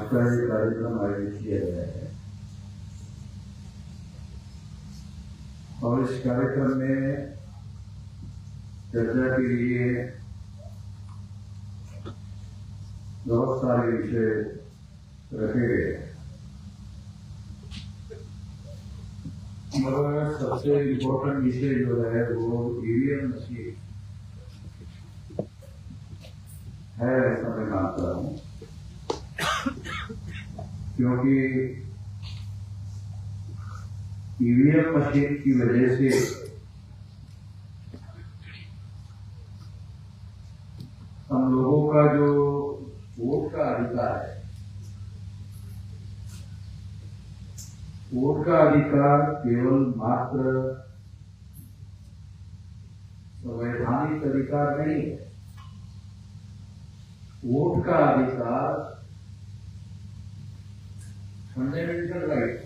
का ये कार्यक्रम आयोजित किया गया है और इस कार्यक्रम में चर्चा के लिए बहुत सारे विषय रखे गए हैं, मगर सबसे इम्पोर्टेंट विषय जो है वो ईवीएम मशीन है, ऐसा मैं मानता हूँ। क्योंकि ईवीएम मशीन की वजह से हम लोगों का जो वोट का अधिकार है, वोट का अधिकार केवल मात्र संवैधानिक अधिकार नहीं है। वोट का अधिकार फंडामेंटल राइट।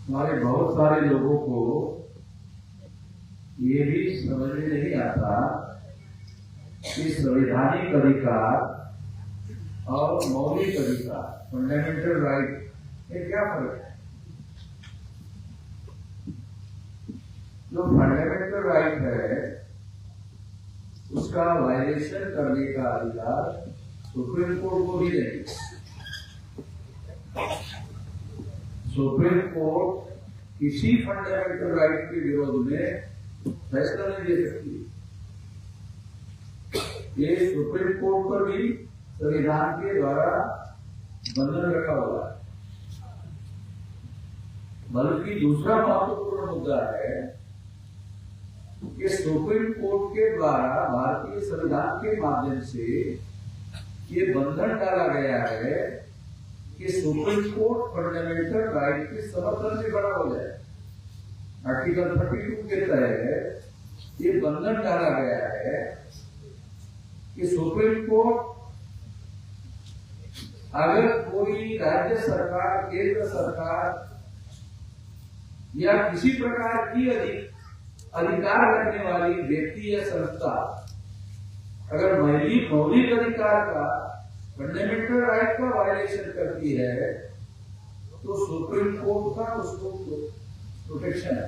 हमारे बहुत सारे लोगों को ये भी समझ में नहीं आता कि संवैधानिक अधिकार और मौलिक अधिकार, फंडामेंटल राइट, में क्या फर्क है। जो फंडामेंटल राइट है उसका वायलेशन करने का अधिकार सुप्रीम कोर्ट को भी नहीं। सुप्रीम कोर्ट किसी फंडामेंटल राइट के विरोध में फैसला नहीं दे सकती। ये सुप्रीम कोर्ट पर भी संविधान के द्वारा बंधन रखा हुआ है। बल्कि दूसरा महत्वपूर्ण मुद्दा है कि सुप्रीम कोर्ट के द्वारा भारतीय संविधान के माध्यम से ये बंधन डाला गया है कि सुप्रीम कोर्ट फंडामेंटल राइट के समर्थन में बड़ा हो जाए। आर्टिकल 32 के तहत ये बंधन डाला गया है कि सुप्रीम कोर्ट अगर कोई राज्य सरकार, केंद्र सरकार या किसी प्रकार की अधिकार रखने वाली व्यक्ति या संस्था अगर मौलिक अधिकार का, फंडामेंटल राइट का वायलेशन करती है तो सुप्रीम कोर्ट का उसको प्रोटेक्शन है,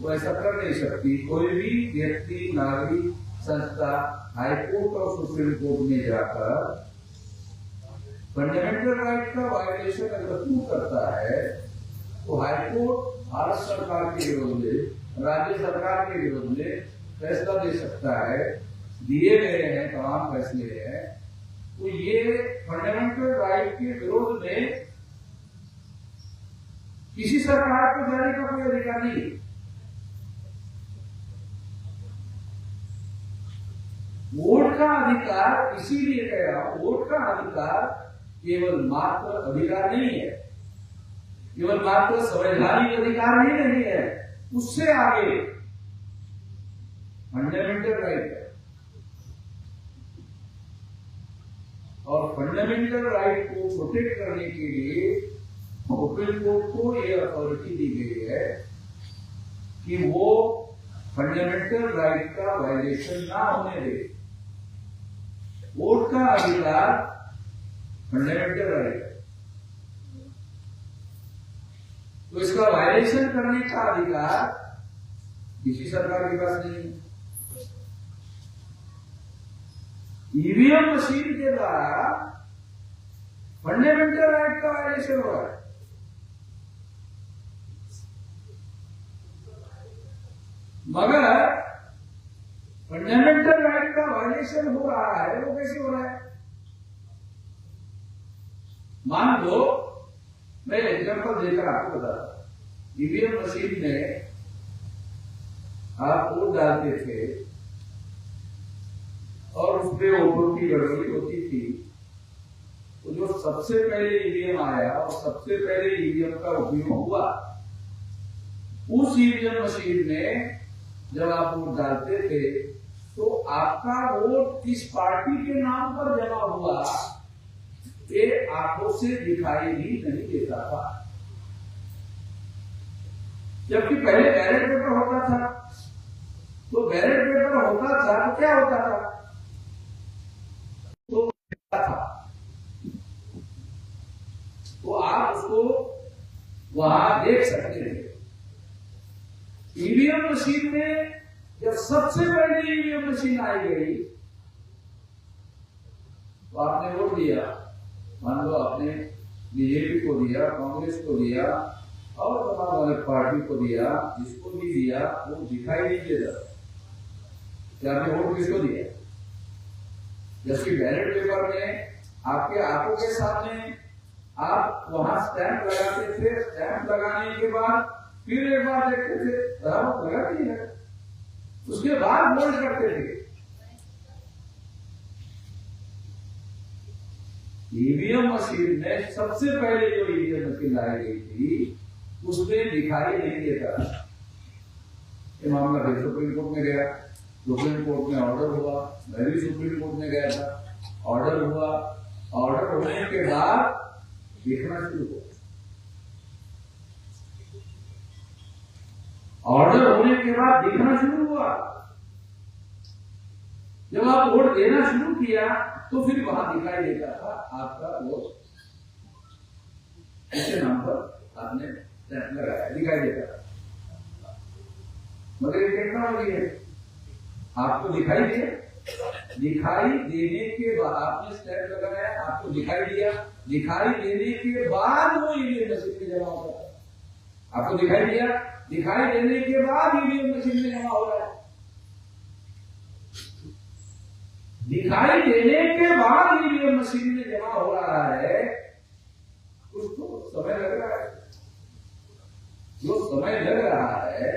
वो ऐसा कर नहीं सकती। कोई भी व्यक्ति, नागरिक, संस्था हाईकोर्ट और सुप्रीम कोर्ट में जाकर फंडामेंटल राइट का वायलेशन अगर प्रूव करता है तो हाईकोर्ट भारत सरकार के विरोध में, राज्य सरकार के विरोध में फैसला दे सकता है। दिए गए हैं तमाम फैसले हैं। तो ये फंडामेंटल राइट के विरोध में किसी सरकार को जाने का कोई अधिकार नहीं है। वोट का अधिकार इसीलिए कह रहा हूं, वोट का अधिकार केवल मात्र अधिकार नहीं है, केवल मात्र संवैधानिक अधिकार ही नहीं है, उससे आगे फंडामेंटल राइट है। और फंडामेंटल राइट को प्रोटेक्ट करने के लिए सुप्रीम कोर्ट को यह अथॉरिटी दी गई है कि वो फंडामेंटल राइट का वायलेशन ना होने दे। वोट का अधिकार फंडामेंटल राइट है, तो इसका वायलेशन करने का अधिकार किसी सरकार के पास नहीं है। ईवीएम मशीन के द्वारा फंडामेंटल राइट का वायलेशन हो रहा है। मगर फंडामेंटल राइट का वायलेशन हो रहा है, वो कैसे हो रहा है? मान लो, मैं एग्जाम्पल देकर आपको बता रहा हूं। ईवीएम मशीन में आप वोट डालते थे और उसमें वोटों की गड़बड़ी होती थी, तो जो सबसे पहले ईवीएम आया और सबसे पहले ईवीएम का उपयोग हुआ, उस ईवीएम मशीन में जब आप वोट डालते थे तो आपका वोट किस पार्टी के नाम पर जमा हुआ ये आंखों से दिखाई भी नहीं देता था। जबकि पहले बैलेट पेपर होता था, तो बैलेट पेपर होता था तो क्या होता था, तो था तो आप उसको वहां देख सकते थे। ईवीएम मशीन में जब सबसे पहले ईवीएम मशीन आई गई तो आपने वोट दिया, मान लो आपने बीजेपी को दिया, कांग्रेस को दिया और तमाम अलग पार्टी को दिया, जिसको भी दिया वो दिखाई नहीं देता कि आपने वोट किसको दिया। जबकि बैलेट पेपर में आपके आंखों के सामने आप वहां स्टैंप लगाते थे, स्टैंप लगाने के बाद फिर एक बार देखते थे, बराबर लगा नहीं है, उसके बाद वोट करते थे। ईवीएम मशीन में सबसे पहले जो ईवीएम मशीन लाई गई थी उसमें दिखाई नहीं देता। ये मामला फिर सुप्रीम कोर्ट में गया, सुप्रीम कोर्ट में ऑर्डर हुआ, मैं भी सुप्रीम कोर्ट में गया था, ऑर्डर हुआ, ऑर्डर होने के बाद दिखना शुरू हुआ। ऑर्डर होने के बाद दिखना शुरू हुआ। जब आप वोट देना शुरू किया तो फिर वहां दिखाई देता था आपका वोट इसके नाम पर आपने लगाया, दिखाई देता था। मगर ये टेक्नोलॉजी है, आपको दिखाई दिया, दिखाई देने के बाद आपने स्टैंप लगाया, आपको दिखाई दिया, दिखाई देने के बाद वो ईवीएम मशीन में जमा होता है। आपको दिखाई दिया, दिखाई देने के बाद ईवीएम मशीन में जमा हो रहा है। दिखाई देने के बाद ईवीएम मशीन में जमा हो रहा है, उसको समय लग रहा है। जो समय लग रहा है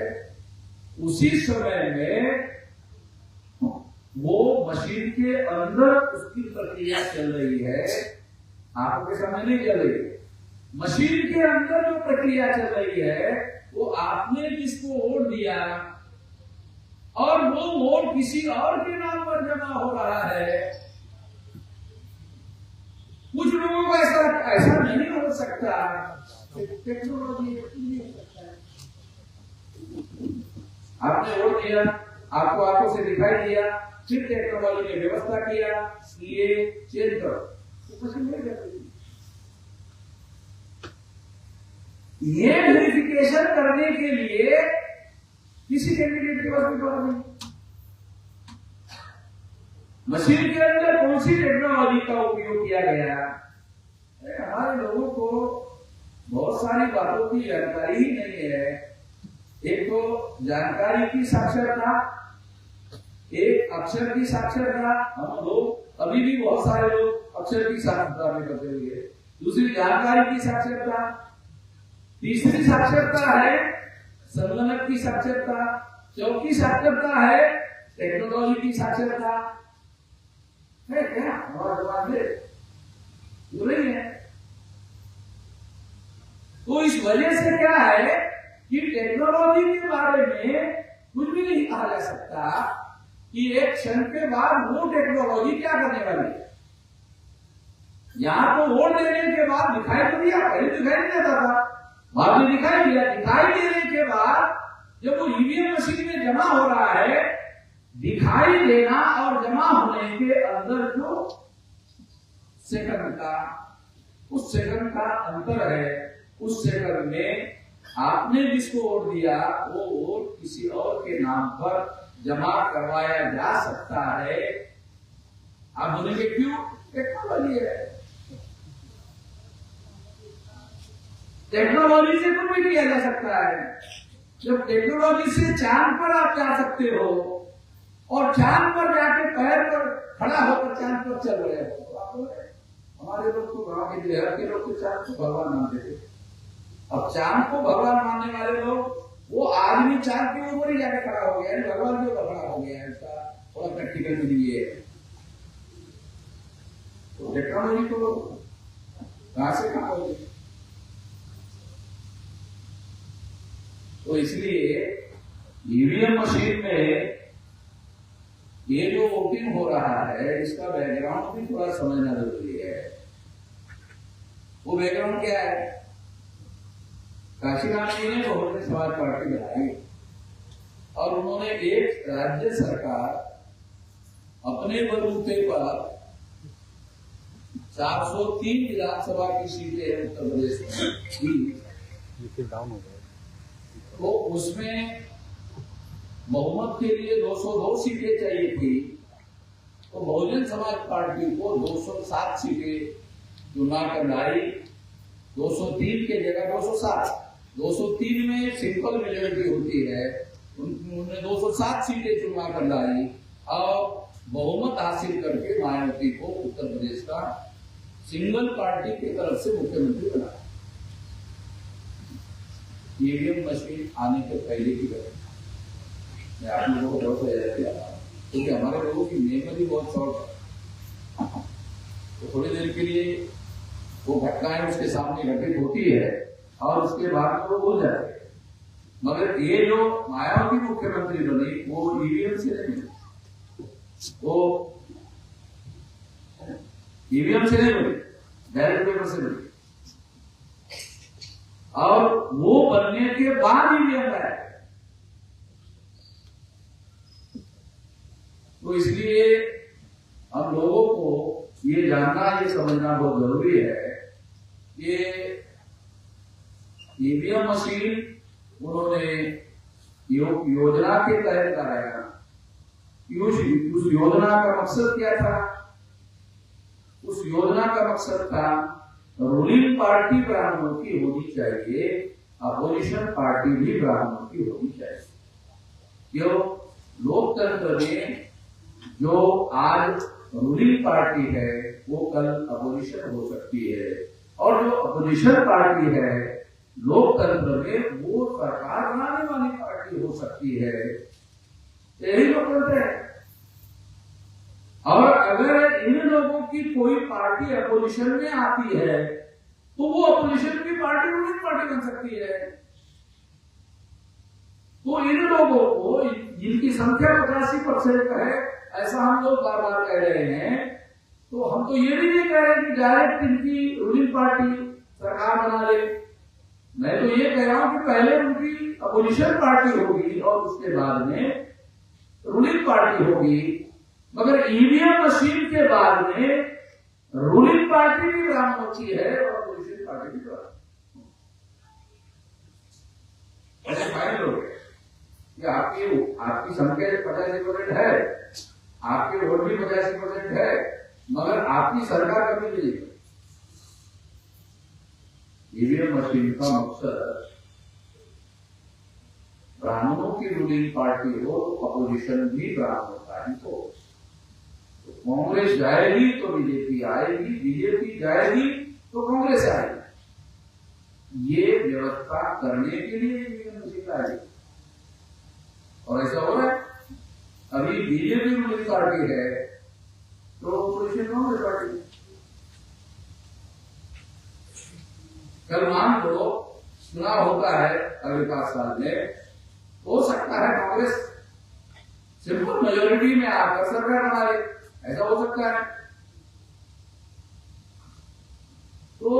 उसी समय में वो मशीन के अंदर उसकी प्रक्रिया चल रही है, आंखों के सामने नहीं चल रही है। मशीन के अंदर जो प्रक्रिया चल रही है वो आपने जिसको वोट दिया और वो वोट किसी और के नाम पर जमा हो रहा है। कुछ लोगों को ऐसा नहीं हो सकता, टेक्नोलॉजी नहीं हो सकता है। आपने वोट दिया, आपको आंखों से दिखाई दिया, फिर टेक्नोलॉजी ने व्यवस्था किया कि ये चेंज करो, तो मशीन नहीं करती। ये वेरिफिकेशन करने के लिए किसी कैंडिडेट के पास कोई पावर नहीं। मशीन के अंदर कौन सी टेक्नोलॉजी का उपयोग किया गया, हमारे लोगों को बहुत सारी बातों की जानकारी ही नहीं है। एक तो जानकारी की साक्षरता, एक अक्षर की साक्षरता, हम लोग अभी भी बहुत सारे लोग अक्षर की साक्षरता में करते हुए, दूसरी जानकारी की साक्षरता, तीसरी साक्षरता है संगणक की साक्षरता, चौथी साक्षरता है टेक्नोलॉजी की साक्षरता है। क्या हमारा जवाब दे वो नहीं है। तो इस वजह से क्या है कि टेक्नोलॉजी के बारे में कुछ भी नहीं कहा जा सकता कि एक क्षण के बाद वो टेक्नोलॉजी क्या करने वाली है। यहां तो वोट देने के बाद दिखाई तो दिया, पहले दिखाई नहीं देता था, बाद में दिखाई दिया। दिखाई देने के बाद जब वो ईवीएम मशीन में जमा हो रहा है, दिखाई देना और जमा होने के अंदर जो सेकंड का, उस सेकंड का अंतर है, उस सेकंड में आपने जिसको वोट दिया वो वोट किसी और के नाम पर जमा करवाया जा सकता है। आप बोलेंगे क्यों? टेक्नोलॉजी है, टेक्नोलॉजी से कुछ भी किया जा सकता है। जब टेक्नोलॉजी से चांद पर आप जा सकते हो और चांद पर जाके पैर पर खड़ा होकर चांद पर चल रहे हो, तो आप बोले हमारे लोग तो गांव के बिहार के लोग तो चांद को भगवान मानते थे। अब चांद को भगवान मानने वाले लोग, वो आदमी चांद के ऊपर ही जाके खड़ा हो गया, भगवान के ऊपर खड़ा हो गया। इसका थोड़ा प्रैक्टिकल भी नहीं है। तो टेक्नोलॉजी को कहां से कहां होगी। तो इसलिए ईवीएम मशीन में ये जो वोटिंग हो रहा है इसका बैकग्राउंड भी थोड़ा समझना जरूरी है। वो बैकग्राउंड क्या है? काशीराम जी ने बहुजन समाज पार्टी बनाई और उन्होंने एक राज्य सरकार अपने बलबूते पर 403 विधानसभा की सीटें हैं उत्तर प्रदेश में, तो उसमें बहुमत के लिए 202 सीटें चाहिए थी, तो बहुजन समाज पार्टी को 207 सीटें चुना कर आई। 203 के जगह 207, 203 में सिंपल मेजोरिटी होती है, उन्होंने 207 सीटें चुना कर लाई और बहुमत हासिल करके मायावती को उत्तर प्रदेश का सिंगल पार्टी की तरफ से मुख्यमंत्री बनाया। ईवीएम मशीन आने के पहले की घटना, मैं आप लोगों को बहुत याद किया था, क्योंकि हमारे लोगों की मेमोरी बहुत शॉर्ट है, तो थोड़ी देर के लिए वो घटनाएं उसके सामने घटित होती है और उसके बाद वो भूल जाते हैं। मगर ये जो मायावती मुख्यमंत्री बनी वो ईवीएम से नहीं बनी, वो ईवीएम से नहीं बनी, बैलेट पेपर से बनी, और वो बनने के बाद ईवीएम आया। तो इसलिए हम लोगों को ये जानना, ये समझना बहुत जरूरी है कि ईवीएम मशीन उन्होंने योजना के तहत कराया। उस योजना का मकसद क्या था? उस योजना का मकसद था रूलिंग पार्टी ब्राह्मणों की होनी चाहिए, अपोजिशन पार्टी भी ब्राह्मणों की होनी चाहिए। क्यों? लोकतंत्र में जो आज रूलिंग पार्टी है वो कल अपोजिशन हो सकती है, और जो अपोजिशन पार्टी है लोकतंत्र में वो सरकार बनाने वाली पार्टी हो सकती है। यही लोकतंत्र है। और अगर इन लोगों की कोई पार्टी अपोजिशन में आती है तो वो अपोजिशन की पार्टी रूलिंग पार्टी बन सकती है। तो इन लोगों को, जिनकी संख्या 85% है, ऐसा हम लोग बार बार कह रहे हैं, तो हम तो ये भी नहीं कह रहे कि डायरेक्ट इनकी रूलिंग पार्टी सरकार बना ले। मैं तो ये कह रहा हूं कि पहले उनकी अपोजिशन पार्टी होगी और उसके बाद में रूलिंग पार्टी होगी। मगर ईवीएम मशीन के बाद में रूलिंग पार्टी भी ब्राह्मणों की है और अपोजिशन पार्टी भी ब्राह्मणों। ऐसे फाइनल हो गए कि आपकी संख्या 85% है, आपके वोट भी 85% है, मगर आपकी सरकार कभी नहीं। ईवीएम मशीन का मकसद ब्राह्मणों की रूलिंग पार्टी हो तो अपोजिशन भी ब्राह्मणों का ही हो। तो कांग्रेस जाएगी तो बीजेपी आएगी, बीजेपी जाएगी तो कांग्रेस आएगी। ये व्यवस्था करने के लिए ईवीएम मशीन आएगी, और ऐसा हो रहा है। अभी बीजेपी रूलिंग पार्टी है तो अपोजिशन कांग्रेस पार्टी। कल मान लो चुनाव होता है अगले 5 साल में, हो सकता है कांग्रेस सिंपल मेजोरिटी में आकर सरकार बना ले, ऐसा हो सकता है। तो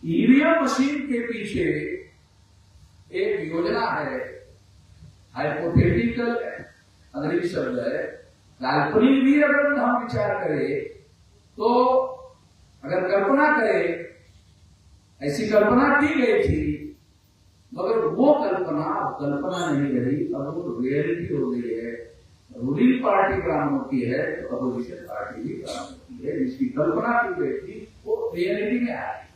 ईवीएम मशीन के पीछे एक योजना है, हाइपोथेटिकल अंग्रेजी शब्द है, काल्पनिक भी अगर हम विचार करें तो, अगर कल्पना करें, ऐसी कल्पना की गई थी, मगर वो कल्पना नहीं रही, अब वो रियलिटी हो गई है। रूलिंग पार्टी ब्राह्मणों की है तो अपोजिशन पार्टी भी ब्राह्मणों की है। जिसकी कल्पना की गई थी वो रियलिटी में आ गई।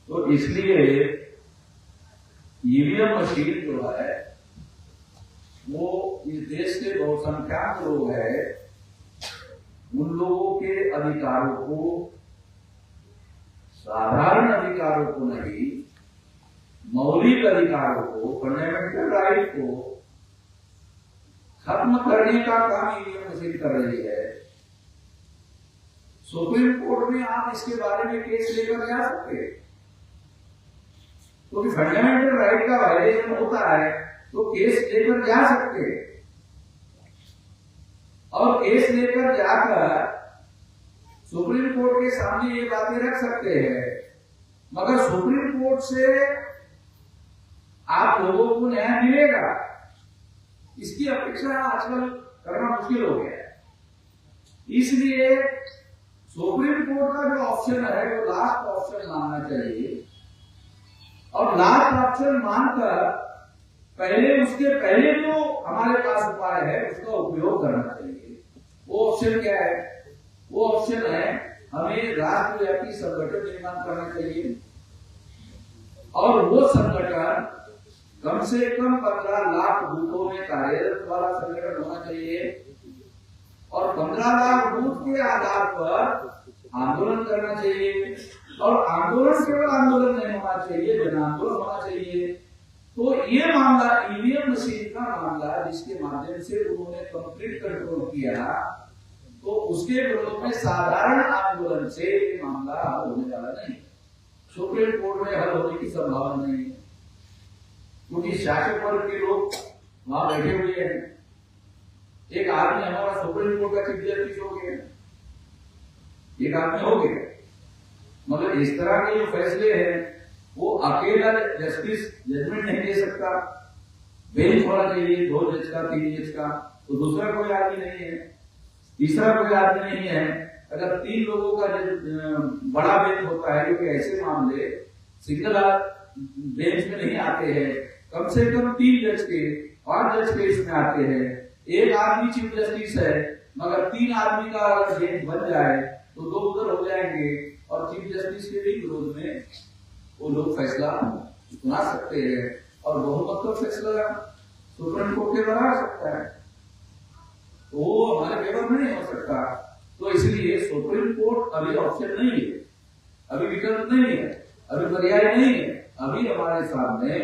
तो इसलिए ईवीएम मशीन जो है वो इस देश के बहुसंख्यक लोग हैं, उन लोगों के अधिकारों को, साधारण अधिकारों को नहीं, मौलिक अधिकारों को, फंडामेंटल राइट को खत्म करने का काम ईवीएम मशीन कर रही है। सुप्रीम कोर्ट में आप इसके बारे में केस लेकर जा सकते हैं, क्योंकि फंडामेंटल राइट का वायलेशन होता है तो केस लेकर जा सकते हैं, और केस लेकर जाकर सुप्रीम कोर्ट के सामने ये बातें रख सकते हैं। मगर सुप्रीम कोर्ट से आप लोगों को न्याय मिलेगा, इसकी अपेक्षा आजकल करना मुश्किल हो गया है। इसलिए सुप्रीम कोर्ट का जो ऑप्शन है वो लास्ट ऑप्शन मानना चाहिए, और लास्ट ऑप्शन मानकर उसके पहले जो हमारे पास उपाय है उसका उपयोग करना चाहिए। वो ऑप्शन क्या है? वो ऑप्शन है हमें राष्ट्रव्यापी संगठन निर्माण करना चाहिए, और वो संगठन कम से कम 15 लाख बूथों में कार्यरत वाला संगठन होना चाहिए, और 15 लाख बूथ के आधार पर आंदोलन करना चाहिए, और आंदोलन केवल आंदोलन नहीं होना चाहिए, जन आंदोलन होना चाहिए। तो ये मामला ईवीएम मशीन का मामला जिसके माध्यम से उन्होंने कंप्लीट कंट्रोल किया, तो उसके विरोध में साधारण आंदोलन से ये मामला हल होने वाला नहीं, सुप्रीम कोर्ट में हल होने की संभावना नहीं है, क्योंकि शासक वर्ग के लोग वहां बैठे हुए हैं। एक आदमी हमारा सुप्रीम कोर्ट का चीफ जस्टिस हो गया, एक आदमी हो गया, मगर इस तरह के जो फैसले हैं वो अकेला जस्टिस जजमेंट नहीं दे सकता, बेंच होना चाहिए 2 जज का 3 जज का, तो दूसरा कोई आदमी नहीं है, तीसरा कोई आदमी नहीं है। अगर 3 लोगों का बड़ा बेंच होता है, क्योंकि ऐसे मामले सिंगल बेंच में नहीं आते हैं, कम से कम 3 जज के 5 जज के इसमें आते हैं। एक आदमी चीफ जस्टिस है, मगर 3 आदमी का अगर बेंच बन जाए तो 2 उधर हो जाएंगे, और चीफ जस्टिस के भी विरोध में वो लोग फैसला सुना सकते हैं, और बहुमत का फैसला सुप्रीम कोर्ट के बना सकता है, तो वो हमारे फेवर में नहीं हो सकता। तो इसलिए सुप्रीम कोर्ट अभी ऑप्शन नहीं है, अभी विकल्प नहीं है, अभी पर्याय नहीं है। अभी हमारे सामने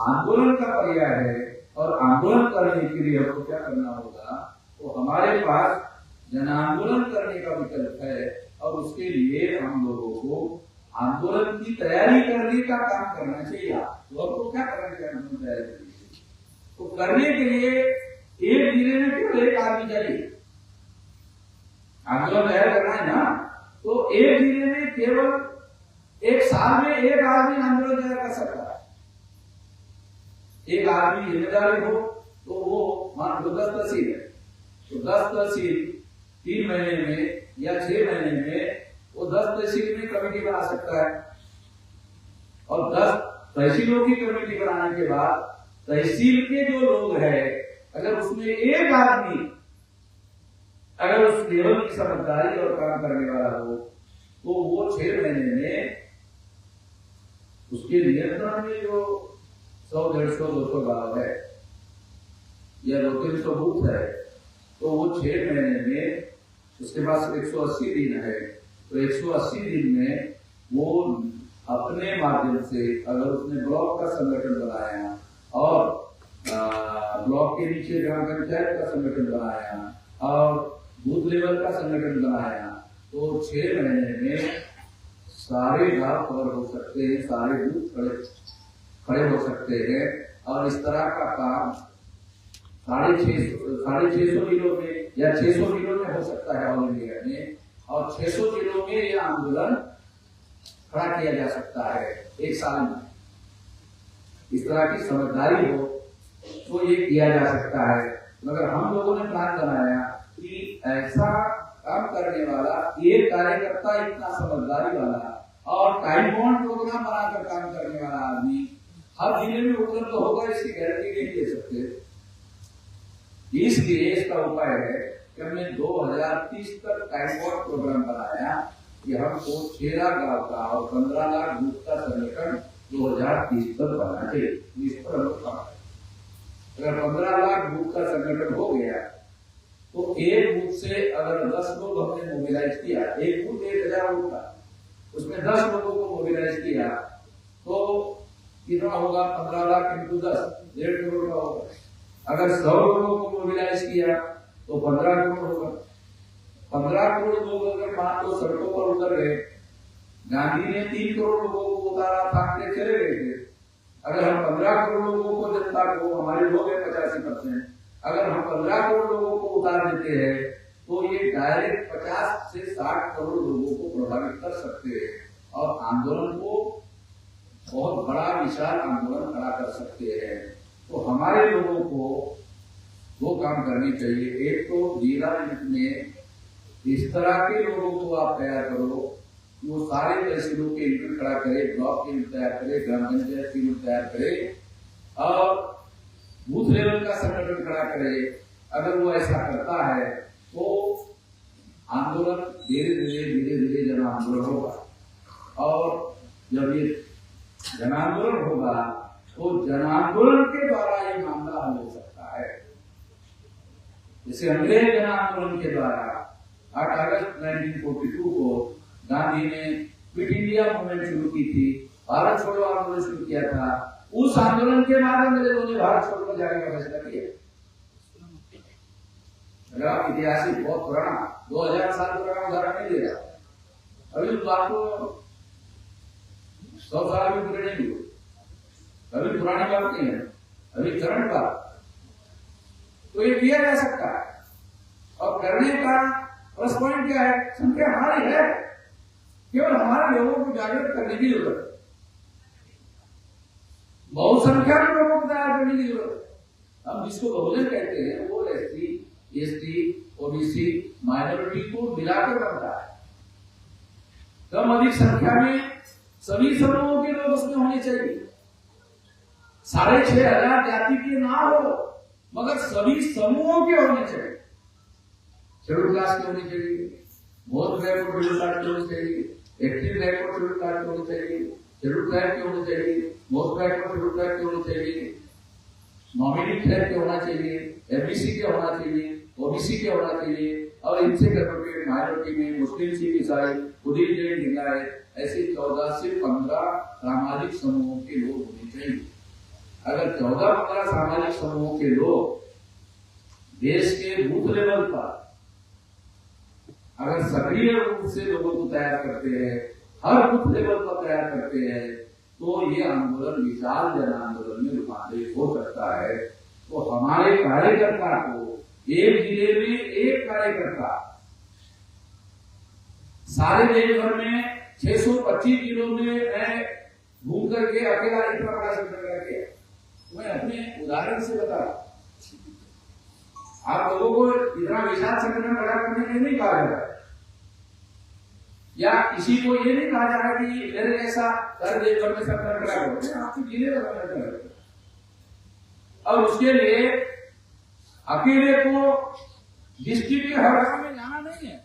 आंदोलन का पर्याय है, और आंदोलन करने के लिए हमको क्या करना होगा? तो हमारे पास जन आंदोलन करने का विकल्प है, और उसके लिए हम लोगों को आंदोलन की तैयारी करने का काम करना चाहिए। तो आपको क्या करना चाहिए? तैयारी करिए। तो करने के लिए एक जिले में केवल एक आदमी चाहिए, आंदोलन तैयार करना है ना, तो एक जिले में केवल एक साल में एक आदमी आंदोलन तैयार कर सकता है। एक आदमी जिम्मेदारी हो तो वो मान लो 10 तहसील है, तो 10 तहसील 3 महीने में या 6 महीने में वो 10 तहसील में कमेटी बना सकता है, और 10 तहसीलों की कमेटी बनाने के बाद तहसील के जो लोग हैं, अगर उसमें एक आदमी अगर उस लेवल की समझदारी और काम करने वाला हो, तो वो 6 महीने में उसके नियंत्रण में जो 100, 150, 200 गांव है या 200-300 बूथ है, तो वो 6 महीने में, उसके पास 180 दिन है, तो 180 दिन में वो अपने माध्यम से, अगर उसने ब्लॉक का संगठन बनाया और ब्लॉक के नीचे ग्राम पंचायत का संगठन बनाया और बूथ लेवल का संगठन बनाया, तो 6 महीने में सारे गांव कवर हो सकते हैं, सारे बूथ खड़े हो सकते हैं। और इस तरह का काम 650 जिलों में या 600 जिलों में हो सकता है ऑल इंडिया में, और 600 जिलों में ये आंदोलन खड़ा किया जा सकता है एक साल में। इस तरह की समझदारी हो तो ये किया जा सकता है, मगर हम लोगों ने प्लान बनाया कि ऐसा काम करने वाला एक कार्यकर्ता, इतना समझदारी वाला और टाइम बाउंड प्रोग्राम बनाकर काम करने वाला आदमी हर जिले में उपलब्ध होगा, इसकी गारंटी नहीं दे सकते। इसलिए इसका उपाय है कि हमने 2030 तक टाइम बाउंड प्रोग्राम बनाया कि हमको 6 लाख गांव का और 15 लाख बूथ का संगठन 2030 तक बनाना चाहिए। इस पर हम काम करें। अगर 15 लाख बूथ का संगठन हो गया तो एक बूथ से अगर 10 लोग हमने मोबिलाइज किया, एक बूथ 1000 बूथ था, उसमें 10 लोगों को मोबिलाइज किया, तो कितना होगा? 15 लाख इंटू 10, 1.5 करोड़ का होगा। अगर 100 लोगों को मोबिलाइज किया तो 15 करोड़ होगा। 15 करोड़ लोग अगर मान लो सड़कों पर उतर गए, गांधी ने 3 करोड़ लोगों को उतारा, भागते चले गए थे। अगर हम 15 करोड़ लोगों को, जनता को, हमारे लोग हैं 85%, अगर हम 15 करोड़ लोगों को उतार देते हैं तो ये डायरेक्ट 50 से 60 करोड़ लोगों को प्रभावित कर सकते हैं और आंदोलन को बहुत बड़ा विशाल आंदोलन खड़ा कर सकते हैं। तो हमारे लोगों को वो काम करनी चाहिए। एक तो जिला में इस तरह के लोगों को आप तैयार करो, वो सारे तहसीलों के यूनिट खड़ा करे, ब्लॉक के यूनिट तैयार करे, ग्राम पंचायत के यूनिट तैयार करे और बूथ लेवल का संगठन खड़ा करे। अगर वो ऐसा करता है तो आंदोलन धीरे धीरे जन आंदोलन होगा और जब ये जन आंदोलन होगा तो जन आंदोलन के द्वारा ये मामला हल हो सकता है। जैसे अंग्रेज जन आंदोलन के द्वारा 8 अगस्त 1942 को गांधी ने क्विट इंडिया मूवमेंट शुरू की थी, भारत छोड़ो आंदोलन शुरू किया था। उस आंदोलन के बाद अंग्रेजों ने भारत छोड़कर जाने का फैसला किया। अगर आप ऐतिहासिक बहुत पुराना 2000 साल पुराना उदाहरण नहीं ले रहा, अभी तो आपको 100 साल भी पूरे नहीं हुए, अभी पुरानी बात नहीं है, अभी करंट बात। तो ये किया जा सकता है और करने का प्लस पॉइंट क्या है? संख्या हमारी है, केवल हमारे लोगों को जागृत करने की जरूरत है, बहुसंख्या में लोगों को तैयार करने की जरूरत है। हम जिसको बहुजन कहते हैं वो एससी, एसटी, ओबीसी, माइनॉरिटी को मिलाकर बनता है। कम अधिक संख्या में सभी समूहों के लोग उसमें होने चाहिए। 6500 जाति के ना हो मगर सभी समूहों के होने चाहिए। शेड्यूल क्लास के होने चाहिए, मोस्ट बैकवर्ड शेड्यूल कास्ट के होने चाहिए, एक्टिव बैकवर्ड शेड्यूल कास्ट के होने चाहिए, शेड्यूल ट्राइब के होने चाहिए, मोस्ट बैकवर्ड शेड्यूल ट्राइब के होने चाहिए, नॉमिनी ट्राइब के होना चाहिए, एमबीसी के होना चाहिए, ओबीसी के होना चाहिए और इनसे कन्वर्टेड माइनॉरिटी में मुस्लिम, सिख, ईसाई, बुद्धिस्ट, जैन, लिंगायत ऐसे 14 से 15 सामाजिक समूहों के लोग होने चाहिए। अगर 14-15 सामाजिक समूहों के लोग देश के बूथ लेवल पर अगर सक्रिय रूप से लोगों को तैयार करते हैं, हर बूथ लेवल पर तैयार करते हैं, तो ये आंदोलन विशाल जन आंदोलन में रूपांतरित हो सकता है। तो हमारे कार्यकर्ता को एक जिले में एक कार्यकर्ता सारे देश भर में 625 जिलों में मैं घूम करके अकेला इतना बड़ा संगठन करके मैं अपने उदाहरण से बता रहा हूं। आप लोगों को इतना विशाल संगठन खड़ा करने के लिए नहीं कहा जा रहा है या किसी को ये नहीं कहा जा रहा कि मेरे जैसा हर देश भर में संगठन खड़ा करो, आपकी जिले का संगठन करो। और उसके लिए अकेले को डिस्ट्रिक्ट के हर गांव में जाना नहीं है।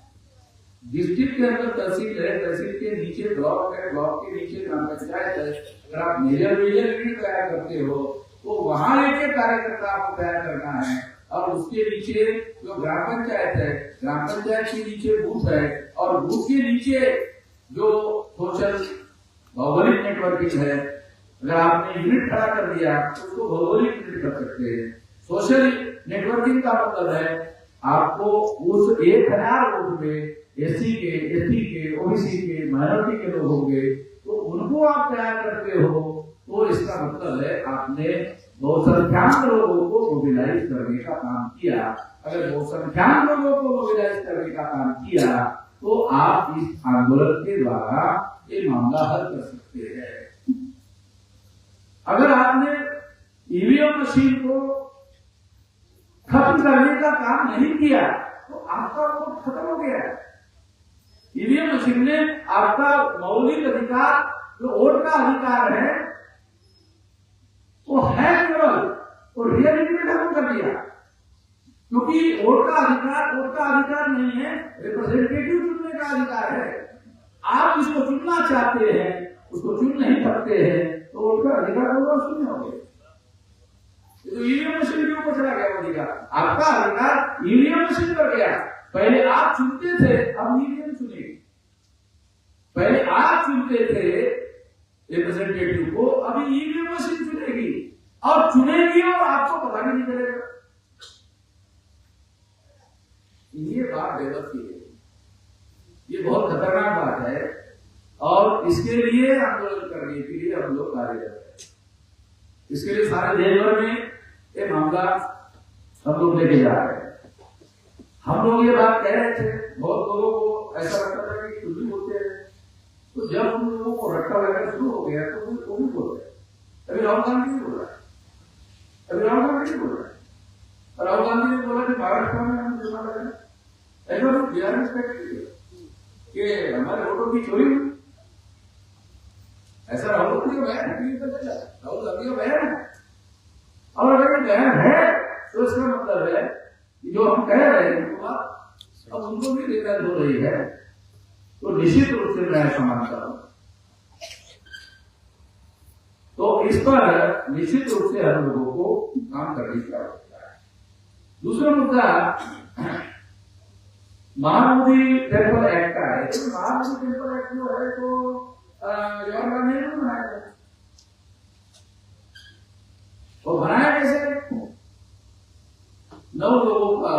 डिस्ट्रिक्ट के अंदर तहसील है, तहसील के नीचे ब्लॉक है, ब्लॉक के नीचे ग्राम पंचायत है। अगर आप मेजर यूनिट तैयार करते हो तो वहां एक कार्यकर्ता आपको तैयार करना है और उसके नीचे जो ग्राम पंचायत है, ग्राम पंचायत के नीचे बूथ है और बूथ के नीचे जो सोशल भौगोलिक नेटवर्किंग है। अगर आपने यूनिट खड़ा कर दिया तो उसको भौगोलिक यूनिट कर सकते हैं। सोशल नेटवर्किंग का मतलब है आपको उस 1000 वोट में एससी के, एसटी के, ओबीसी के, माइनॉरिटी के लोग होंगे तो उनको आप तैयार करते हो तो इसका मतलब है आपने बहुसंख्याक लोगों को मोबिलाइज करने का काम किया। अगर बहुसंख्याक लोगों को मोबिलाइज करने का काम किया तो आप इस आंदोलन के द्वारा ये मामला हल कर सकते हैं। अगर आपने ईवीएम मशीन को खत्म करने का काम नहीं किया तो आपका वोट खत्म हो गया। ईवीएम मशीन ने आपका मौलिक अधिकार जो वोट का अधिकार है वो है केवल और रियलिटी में खत्म कर दिया। क्योंकि वोट का अधिकार नहीं है, रिप्रेजेंटेटिव चुनने का अधिकार है। आप जिसको चुनना चाहते हैं उसको चुन नहीं सकते हैं तो वोट का अधिकार होगा शून्य हो गया। तो ईवीएम मशीन के ऊपर चला गया अधिकार, आपका अधिकार ईवीएम मशीन पर गया। पहले आप चुनते थे, अब ईवीएम चुनेगी। पहले आप चुनते थे रिप्रेजेंटेटिव को, अभी ईवीएम मशीन चुनेगी और चुनेगी और आपको पता भी नहीं चलेगा। ये बात डेवलप की है, ये बहुत खतरनाक बात है और इसके लिए आंदोलन करने के लिए हम लोग कार्यरत हैं। इसके लिए सारे देश भर में ये मामला हम लोग लेके जा रहे हैं। हम लोग ये बात कह रहे थे, बहुत लोगों को ऐसा लगता था कि कुछ भी बोलते हैं, तो जब उन लोगों को रट्टा लगना शुरू हो गया तो वो भी बोल रहे। अभी राहुल गांधी नहीं बोल रहा है, अभी राहुल गांधी नहीं बोल रहा है। राहुल गांधी जुर्माना लगाए। ऐसा लोग बिहार कि हमारे वोटों की चोरी हुई। ऐसा राहुल गांधी का बयान है, राहुल गांधी का बयान है। और अगर ये बयान है तो इसका मतलब है कि जो हम कह रहे हैं वो बात अब उनको भी रियलाइज हो रही है। तो निश्चित रूप से मैं ऐसा मानता हूं। तो इस पर निश्चित रूप से हम लोगों को काम करने की आवश्यकता है। दूसरा मुद्दा महाबोधि टेम्पल एक्ट का है। तो महाबोधि टेम्पल एक्ट जो है तो जवाहरलाल नेहरू ने बनाया, वो बनाया कैसे? 9 लोगों का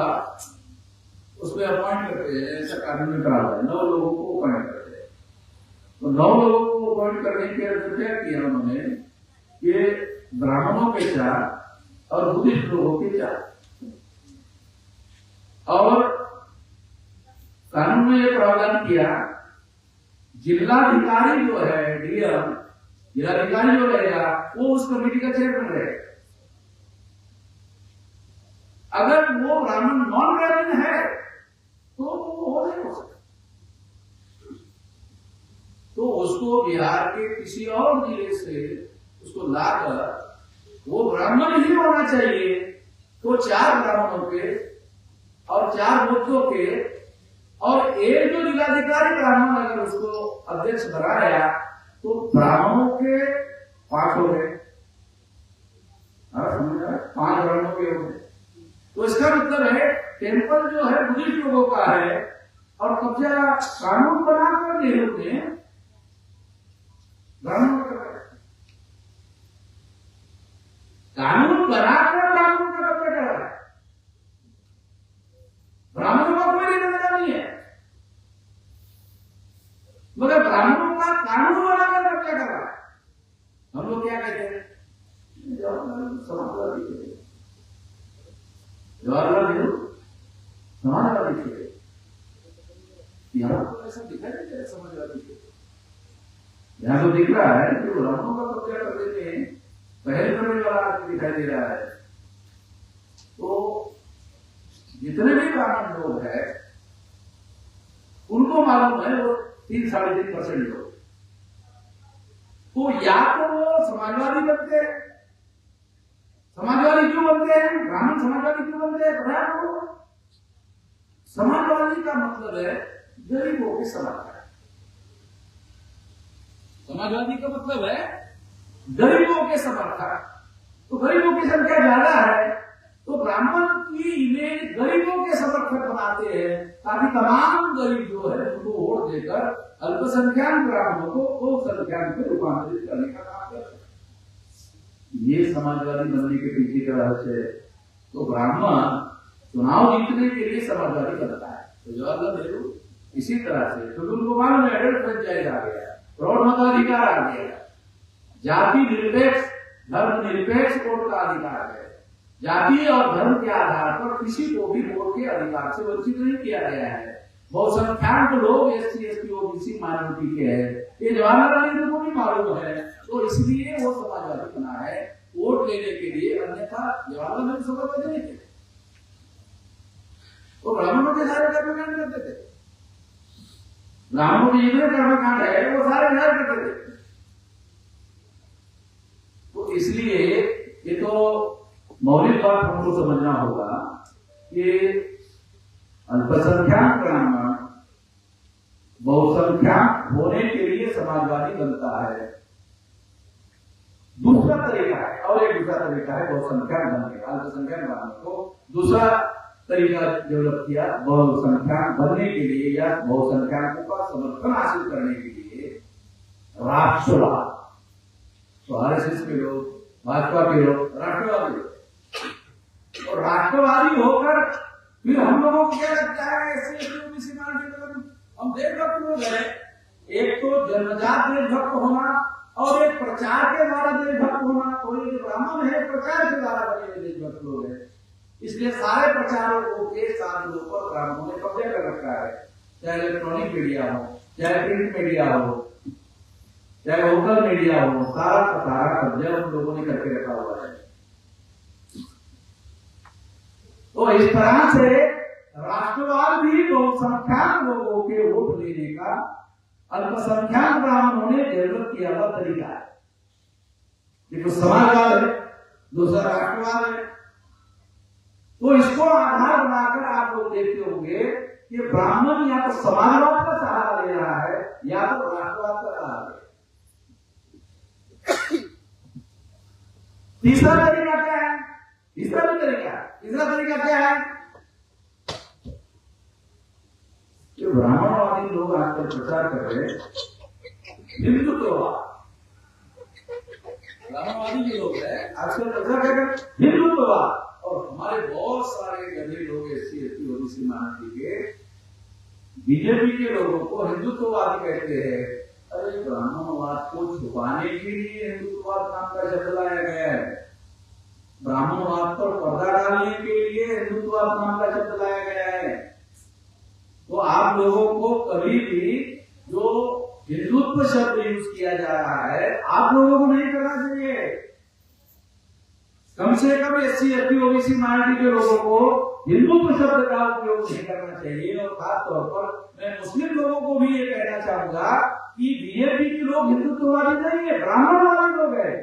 उसमें अपॉइंट करते हैं, ऐसा कानून में करा हुआ है, 9 लोगों को अपॉइंट करते हैं। तो 9 लोगों को अपॉइंट करने के अंदर क्या किया उन्होंने कि ब्राह्मणों के 4 और बुद्धिस्ट लोगों के 4, और कानून में यह प्रावधान किया जिलाधिकारी जो है डीएम, जिलाधिकारी जो रहेगा वो उस कमेटी का चेयरमैन रहेगा। अगर वो ब्राह्मण नॉन ब्राह्मण है तो वो हो नहीं हो सकता। तो उसको बिहार के किसी और जिले से उसको लाकर वो ब्राह्मण ही होना चाहिए। तो 4 ब्राह्मणों के और 4 बौद्धों के और एक जो जिलाधिकारी ब्राह्मण अगर उसको अध्यक्ष बनाया तो ब्राह्मणों के 5 हो गए, 5 ब्राह्मणों के हो गए। तो इसका मतलब है टेम्पल जो है बुद्धिस्ट लोगों का है और कब्जा कानून बनाकर नेहरू ने ब्राह्मणों का कानून बनाकर ब्राह्मणों का कब्जा करा है। ब्राह्मणों का कोई लेना देना नहीं है, मगर ब्राह्मणों का कानून बनाकर कब्जा कर रहा है। हम लोग क्या कहते हैं? समाजवादी, जवाहरलाल नेहरू समाजवादी थे। यहाँ तो ऐसा दिखाई नहीं दे समाजवादी थे। यहाँ तो दिख रहा है कि ब्राह्मणों का कब्जा कर देते हैं, पहल करने वाला आदमी दिखाई दे रहा है। तो जितने भी ब्राह्मण लोग हैं उनको मालूम है वो 3-3.5% लोग, तो या तो वो समाजवादी बनते हैं। समाजवादी क्यों बनते हैं? ब्राह्मण समाजवादी क्यों बनते हैं? पता है आपको? समाजवादी का मतलब है गरीबों के समर्थक। समाजवादी का मतलब है गरीबों के समर्थक। तो गरीबों की संख्या ज्यादा है तो ब्राह्मण की इमेज गरीबों के समर्थक बनाते हैं ताकि तमाम गरीब जो है उनको वोट देकर अल्पसंख्यक ब्राह्मणों को बहुसंख्यक में रूपांतरित करने का काम करते हैं। ये समाजवादी बनने के पीछे का रहस्य है। तो ब्राह्मण चुनाव जीतने के लिए समाजवादी बनता है। तो जवाहरलाल नेहरू इसी तरह से, तो उनको मालूम है एडल्ट फ्रेंचाइज आ गया, प्रौढ़ मताधिकार आ गया, जाति निरपेक्ष धर्म निरपेक्ष वोट का अधिकार है। जाति और धर्म के आधार पर किसी को भी वोट के अधिकार से वंचित नहीं किया गया है। बहुसंख्यक लोग SC ST OBC माइनॉरिटी के हैं, ये जवाहरलाल नेहरू को भी मालूम है। तो इसलिए वो समाजवादी बना है वोट लेने के लिए, अन्यथा जवाहरलाल नेहरू समाजवादी नहीं थे। तो ब्राह्मणों के सारे कर्मकांड करते थे, ब्राह्मणों के जितने कर्मकांड है वो सारे घर करते थे। तो इसलिए ये तो मौलिक बात हमको समझना होगा कि अल्पसंख्यक ब्राह्मण बहुसंख्यक होने के लिए समाजवादी बनता है। दूसरा तरीका है, और एक दूसरा तरीका है बहुसंख्यक बनने का। अल्पसंख्यक ब्राह्मण को दूसरा तरीका डेवलप किया बहुसंख्यक बनने के लिए या बहुसंख्यकों का समर्थन हासिल करने के लिए राष्ट्रवाद। तो RSS के लोग, भाजपा के लोग राष्ट्रवादी, और राष्ट्रवादी होकर फिर हम लोगों को क्या लगता है SC ST OBC माइनॉरिटी हम देशभक्त लोग हैं। एक तो जन्मजात देशभक्त होना और एक प्रचार के द्वारा देशभक्त होना। कोई ब्राह्मण है प्रचार के द्वारा बने हुए देशभक्त लोग हैं। इसलिए सारे प्रचारकों के साधनों पर ब्राह्मणों ने कब्जा कर रखा है, चाहे इलेक्ट्रॉनिक मीडिया हो, चाहे प्रिंट मीडिया हो, चाहे लोकल मीडिया हो, सारा का सारा कब्जा उन लोगों ने करके रखा हुआ है। तो इस तरह से राष्ट्रवाद भी बहुसंख्यक लोगों के वोट लेने का अल्पसंख्यक ब्राह्मणों ने डेवलप किया हुआ तरीका है। देखो समाजवाद है, दूसरा राष्ट्रवाद है। तो इसको आधार बनाकर आप लोग देखते होंगे कि ब्राह्मण या तो समाजवाद का सहारा ले रहा है या तो राष्ट्रवाद का सहारा ले रहा है। तीसरा तरीका क्या है? तीसरा तरीका क्या है? जो ब्राह्मणवादी लोग आजकल प्रचार कर रहे हैं हिंदुत्ववाद, ब्राह्मणवादी जो लोग हैं आजकल प्रचार कर रहे हैं हिंदुत्ववाद, और हमारे बहुत सारे गरीब लोग एससी एसटी ओबीसी माइनॉरिटी के बीजेपी के लोगों को हिंदुत्ववादी कहते हैं। अरे ब्राह्मणवाद को छुपाने के लिए हिंदुत्ववाद नाम का शब्द लाया गया है, ब्राह्मणवाद पर पर्दा डालने के लिए हिंदुत्ववाद नाम का शब्द लाया गया है। तो आप लोगों को कभी भी जो हिंदुत्व शब्द यूज किया जा रहा है आप लोगों को नहीं करना चाहिए। कम से कम एससी एसटी ओबीसी माइनॉरिटी के लोगों को हिंदुत्व शब्द का उपयोग नहीं करना चाहिए। और खास तौर पर मैं मुस्लिम लोगों को भी ये कहना चाहूंगा कि बीजेपी के लोग हिंदुत्ववादी नहीं है, ब्राह्मणवादी लोग हैं।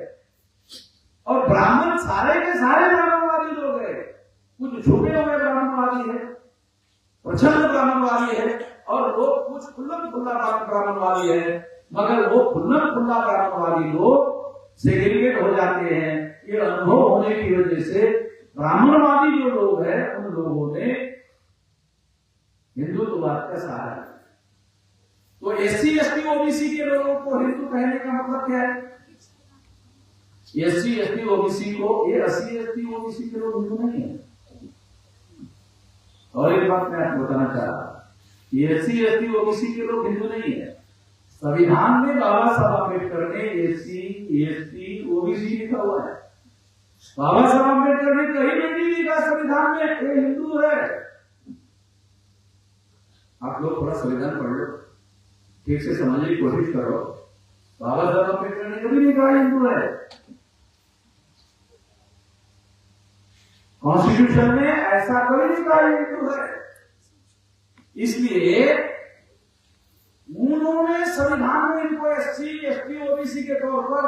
और ब्राह्मण सारे के सारे ब्राह्मणवादी लोग हैं, कुछ छुपे हुए ब्राह्मणवादी है, प्रचंड ब्राह्मणवादी है, और लोग कुछ खुल्लम खुल्ला ब्राह्मणवादी है। मगर वो खुल्लम खुल्ला ब्राह्मणवादी लोग सेग्रीगेट हो जाते हैं। ये अनुभव होने की वजह से ब्राह्मणवादी जो लोग हैं उन लोगों ने हिंदुत्ववाद का सहारा लिया। तो एससी एसटी ओबीसी के लोगों को हिंदू कहने का मतलब क्या है? एससी एसटी ओबीसी को, ये एससी एसटी ओबीसी के लोग हिंदू नहीं है। और एक बात मैं आपको बताना चाह रहा हूं, एससी एसटी ओबीसी के लोग हिंदू नहीं है। संविधान में बाबा साहब अम्बेडकर ने एससी एसटी ओबीसी लिखा हुआ है। बाबा साहब अम्बेडकर ने कहीं नहीं लिखा संविधान में ये हिंदू है। आप लोग थोड़ा संविधान पढ़ लो, ठीक से समझने की कोशिश करो। बाबा साहब अम्बेडकर ने कभी नहीं कहा हिंदू है। कॉन्स्टिट्यूशन में ऐसा कोई नहीं कहा हिंदू है। इसलिए उन्होंने संविधान में इनको एससी एसटी ओबीसी के तौर पर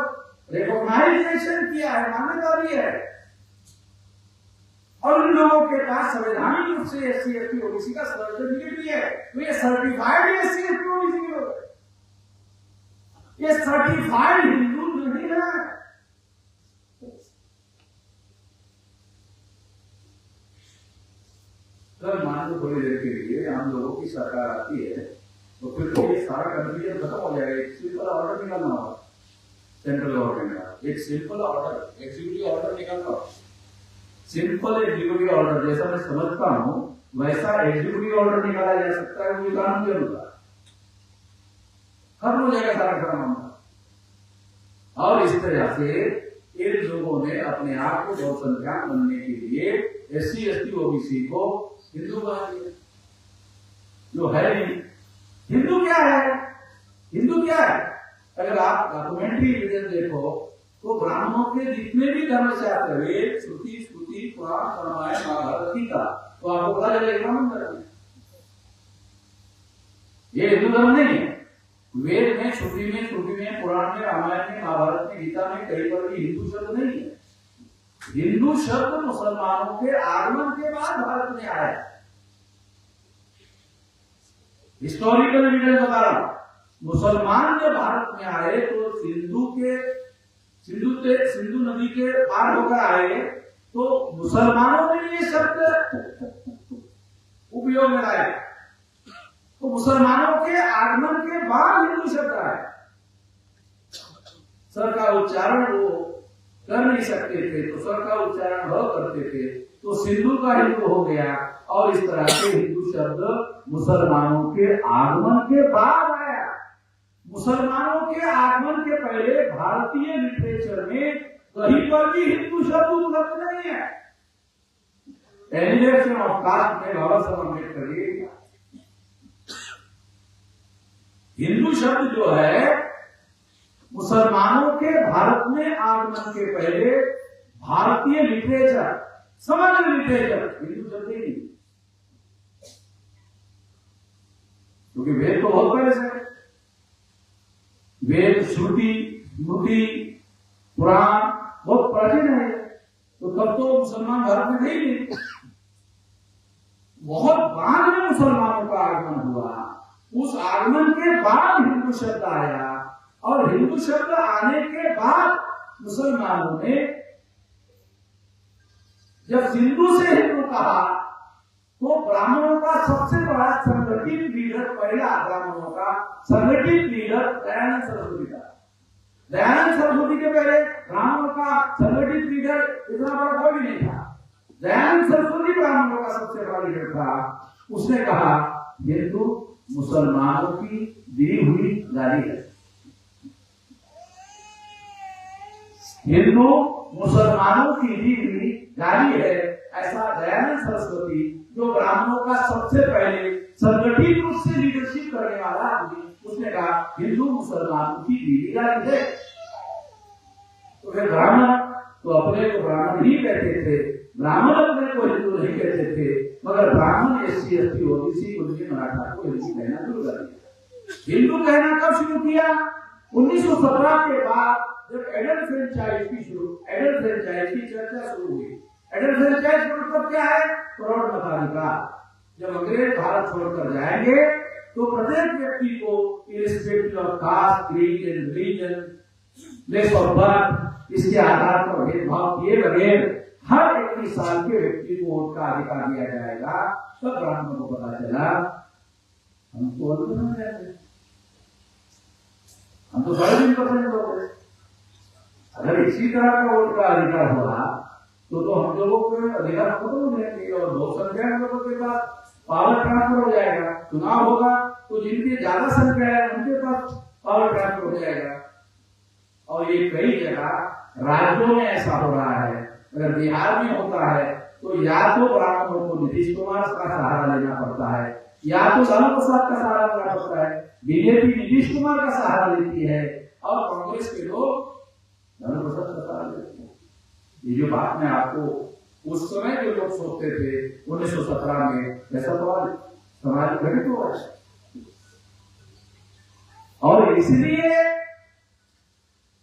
रिकॉग्नाइजेशन किया है, मान्यता दी है। और उन लोगों के पास संवैधानिक रूप से एससी एसटी ओबीसी का सर्टिफिकेट भी है। तो ये सर्टिफाइड एससी एसटी ओबीसी के लोग, ये सर्टिफाइड हिंदू नहीं है। सर मान लो थोड़ी देर के लिए हम लोगों की सरकार आती है तो फिर तो ये सारा कंफ्यूजन खत्म हो जाएगा। एक सिंपल ऑर्डर निकालना होगा सेंट्रल गवर्नमेंट का, एक सिंपल ऑर्डर एग्जीक्यूटिव ऑर्डर निकालना होगा। सिंपल एग्जीक्यूटिव ऑर्डर जैसा मैं समझता हूं वैसा एग्जीक्यूटिव ऑर्डर निकाला जा सकता है, वो कानून के अनुसार खत्म हो जाएगा सारा मामला। और इस तरह से इन लोगों ने अपने आप को बहुसंख्यक बनने के लिए एससी एसटी ओबीसी को हिंदू बना दिया, जो है नहीं। हिंदू क्या है? हिंदू क्या है? अगर आप डॉक्यूमेंट्री एविडेंस देखो तो ब्राह्मणों के जितने भी धर्मशास्त्र वेद श्रुति स्मृति पुराण रामायण महाभारत गीता, तो आपको पता चलेगा ब्राह्मण धर्म है, ये हिंदू धर्म नहीं है। वेद में श्रुति में पुराण में रामायण में महाभारत में गीता में कहीं पर भी हिंदू शब्द नहीं है। हिंदू शब्द मुसलमानों के आगमन के बाद भारत में आया। हिस्टोरिकल एविडेंस बता रहा हूं, मुसलमान जब भारत में आए तो सिंधु नदी के पार होकर आए तो मुसलमानों ने ये शब्द उपयोग में लाए। तो मुसलमानों के आगमन के बाद हिंदू शब्द आए। सर का उच्चारण वो कर नहीं सकते थे तो सर का उच्चारण ह करते थे तो सिंधु का हिंदू हो गया। और इस तरह से हिंदू शब्द मुसलमानों के आगमन के बाद आया। मुसलमानों के आगमन के पहले भारतीय लिटरेचर में कहीं पर भी हिंदू शब्द उपलब्ध नहीं है। एलिमिनेशन ऑफ कास्ट में बाबा साहब अम्बेडकर हिंदू शब्द जो है मुसलमानों के भारत में आगमन के पहले भारतीय लिटरेचर समग्र लिटरेचर हिंदू शब्द ही नहीं। क्योंकि वेद तो बहुत पहले से है। वेद, श्रुति, स्मृति, पुराण बहुत प्राचीन है। तो तब तो मुसलमान भारत में थे ही नहीं। बहुत बाद में मुसलमानों का आगमन हुआ। उस आगमन के बाद हिंदू शब्द आया, और हिंदू शब्द आने के बाद मुसलमानों ने जब सिंधु से हिंदू कहा, तो ब्राह्मणों का सबसे बड़ा संगठित लीडर, पहला ब्राह्मणों का संगठित लीडर दयानंद सरस्वती था। दयानंद सरस्वती के पहले ब्राह्मणों का संगठित लीडर इतना बड़ा कोई नहीं था। दयानंद सरस्वती ब्राह्मणों का सबसे बड़ा लीडर था। उसने कहा हिंदू मुसलमानों की दी हुई गाली है। हिंदू मुसलमानों की दी हुई गाली है, ऐसा दयानंद सरस्वती, जो ब्राह्मणों का सबसे पहले संगठित रूप से लीडरशिप करने वाला आदमी, उसने कहा हिंदू मुसलमानों की दी हुई गाली है। तो फिर ब्राह्मण तो अपने को ब्राह्मण ही कहते थे, ब्राह्मण अपने को हिंदू नहीं कहते थे, मगर ब्राह्मण SC ST OBC कुछ मराठा को हिंदू कहना शुरू कर दिया। हिंदू कहना कब शुरू किया? 1917 के बाद, जब एडल्ट फ्रेंचाइज की चर्चा शुरू हुई। एडल्ट फ्रेंचाइज का मतलब क्या है? प्रौढ़ मताधिकार। जब अंग्रेज भारत छोड़कर जाएंगे तो प्रत्येक व्यक्ति को irrespective of caste, creed and religion, place of birth, इसके आधार पर भेदभाव किए बगैर हर 21 साल के व्यक्ति को वोट का अधिकार दिया जाएगा। तब ब्राह्मणों को पता चला हम तो हम तो 3.5% लोग हैं। अगर इसी तरह का वोट का अधिकार हुआ तो हम लोगों को अधिकार खत्म हो जाएंगे, और बहुसंख्यक लोगों के पास पावर ट्रांसफर हो जाएगा। चुनाव होगा तो जिनकी ज्यादा संख्या है उनके पास पावर ट्रांसफर हो जाएगा। और ये कई जगह राज्यों में ऐसा हो रहा है। अगर बिहार में होता है तो या तो ब्राह्मणों को नीतीश कुमार का सहारा लेना पड़ता है, या तो लालू प्रसाद का सहारा लेना पड़ता है। बीजेपी नीतीश कुमार का सहारा लेती है, और कांग्रेस के लोग लालू प्रसाद का सहारा लेते हैं। ये जो बात मैं आपको उस समय जो लोग सोचते थे 1917 में, ऐसा तो आज समाज घटित हुआ है। और इसलिए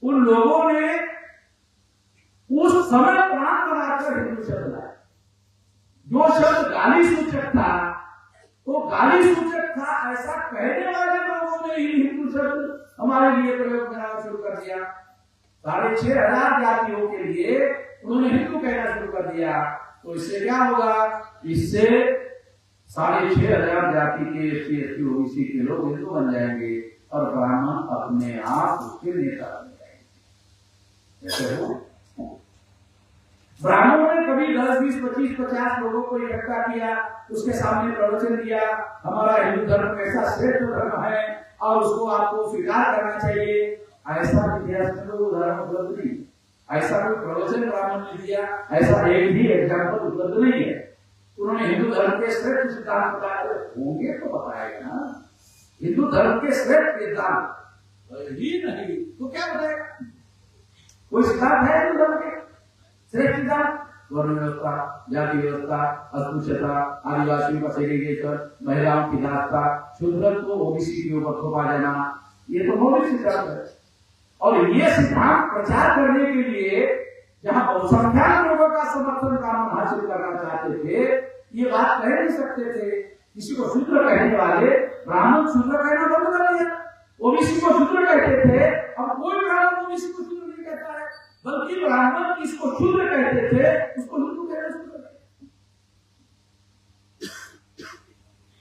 उन लोगों ने उस समय प्राण बनाकर हिंदू शब्द लाया। जो शब्द गाली सूचक था, तो गाली सूचक था ऐसा कहने वाले लोगों ने ही हिंदू शब्द हमारे लिए प्रयोग करना शुरू कर दिया। 6,500 जातियों के लिए उन्होंने हिंदू कहना शुरू कर दिया। तो इससे क्या होगा? इससे 6,500 जाति के SC ST OBC के लोग हिंदू बन जाएंगे, और ब्राह्मण अपने आप उसके नेता बन जाएंगे। ऐसे हो ब्राह्मणों ने कभी 10, 20, 25, 50 लोगों को इकट्ठा किया, उसके सामने प्रवचन दिया, हमारा हिंदू धर्म कैसा श्रेष्ठ धर्म है और उसको आपको स्वीकार करना चाहिए। ऐसा इतिहास में तो उदाहरण उपलब्ध नहीं, ऐसा कोई प्रवचन ब्राह्मण ने दिया, ऐसा एक भी एग्जाम्पल उपलब्ध नहीं है। उन्होंने हिंदू धर्म के श्रेष्ठ सिद्धांत बताए होंगे तो बताएगा ना। हिंदू धर्म के श्रेष्ठ सिद्धांत ही नहीं तो क्या बताएगा? कोई सिद्धांत है हिंदू धर्म के श्रेष्ठ सिद्धांत? वर्ण व्यवस्था, जाति व्यवस्था, अस्पृश्यता, आदिवासियों का सेग्रीगेशन, महिलाओं की दासता, शूद्रत्व OBC के ऊपर थोपा जाना, ये तो मौलिक सिद्धांत है। और ये सिद्धांत प्रचार करने के लिए जहां बहुसंख्यक लोगों का समर्थन का हम हासिल करना चाहते थे, ये बात कह नहीं सकते थे। किसी को शूद्र कहने वाले ब्राह्मण शूद्र कहना बंद कर दिया। OBC को शूद्र कहते थे, अब कोई ब्राह्मण OBC को शूद्र नहीं कहता है, बल्कि ब्राह्मण किसको शूद्र कहते थे उसको हिंदू कहना शुरू कर दिया।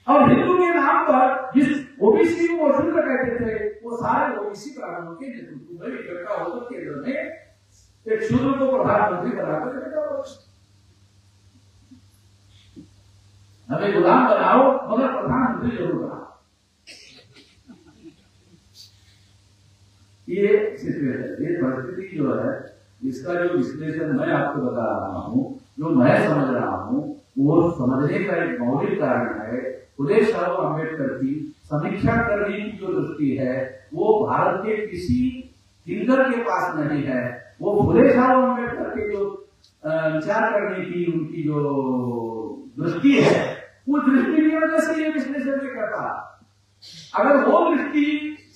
और हिंदू के नाम पर जिस OBC को शूद्र कहते थे, वो सारे OBC ब्राह्मणों के नेतृत्व में इकट्ठा होकर केंद्र में एक शूद्र को प्रधानमंत्री बनाकर रखा। हमें गुलाम बनाओ मगर प्रधानमंत्री जरूर बनाओ। ये सिचुएशन, ये परिस्थिति जो है, इसका जो विश्लेषण मैं आपको बता रहा हूँ, जो मैं समझ रहा हूँ, वो समझने का एक मौलिक कारण है। फुले शाह अम्बेडकर की समीक्षा करने की जो दृष्टि है, वो भारत के किसी थिंकर के पास नहीं है। वो फुले शाह अम्बेडकर के जो विचार करने की उनकी जो दृष्टि है, वो दृष्टि की वजह से ये विश्लेषण नहीं करता। अगर वो दृष्टि